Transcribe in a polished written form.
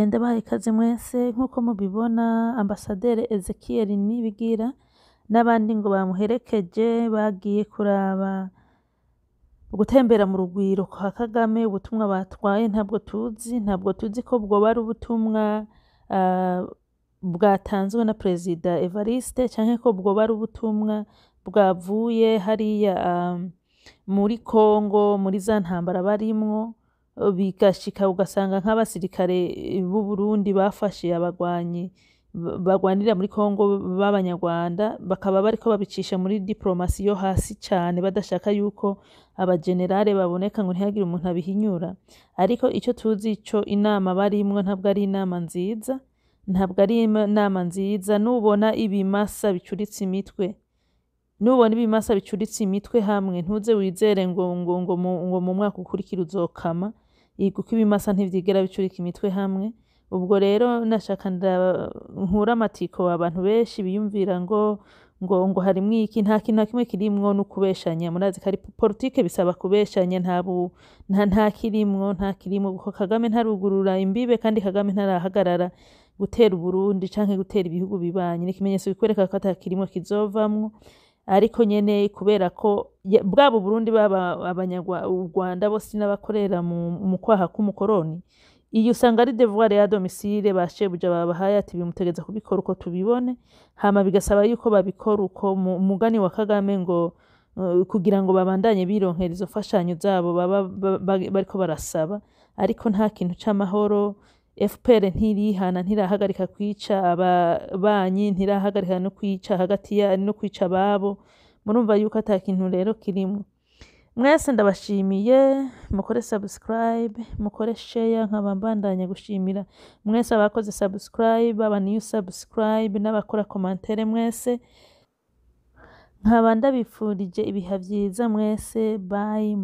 Ndabahaye ikaze mwese nk'uko mubibona Ambasaderi Ezekiel Nibigira n'abandi ngo bamuherekeje bagiye kuraba gutembera mu rugwiro kwa Kagame. Ubutumwa batwaye ntabwo tuzi ko bwoba ari ubutumwa bwatanzwe na Perezida Evariste canke ko bwoba ari ubutumwa bwavuye hariya muri Kongo muri za ntambara barimwo, bigashika ugasanga nk'abasirikare b'u Burundi bafashe abagwanyi bagwanira muri Kongo b'Abanyarwanda, bakaba bariko babicisha muri diplomasi yo hasi cane badashaka yuko abagenerale baboneka ngo ntihagire umuntu abihinyura. Ariko ico tuzi co inama barimwo ntabwo ari inama nziza. Nubona ibimasa bicuritse imitwe hamwe ntuze wizere ngo mu mwaka ukurikira uzokama, kuko ibimasa ntivyigera bicurika imitwe hamwe. Ubwo rero nashaka nkura amatiko abantu benshi biyumvira ngo harimwo iki, nta kintu na kimwe kirimwo no kubeshanya. Murazi ko ari politike bisaba kubeshanya, nta kirimwo kuko Kagame ntarugurura imbibe kandi Kagame ntarahagarara gutera Uburundi canke gutera ibihugu bibanyi. Ni ikimenyetso bikwereka ko atakirimwo kizovamwo, ariko nyene kubera ko bwabo Burundi baba u Rwanda bose n'abakorera mu kwaha k'umukoroni, iyo usanga ari devoir ya domicile bashebuja babahaye ati bimutegeza kubikora uko tubibone, hama bigasaba yuko babikora uko mugani wa Kagame ngo kugira ngo babandanye bironkera izo fashanyo zabo baba bariko barasaba. Ariko nta kintu c'amahoro. FPR ntirihana, ntirahagarika kwica ababanyi, ntirahagarika no kwica no kwica ababo. Murumva yuko ata kintu rero kirimwo. Mwese ndabashimiye, mukore subscribe, mukore share, nkaba mbandanya gushimira mwese abakoze subscribe, aba new subscribe n'abakora commentaire mwese. Nkaba ndabifurije ibiha vyiza mwese. Bye.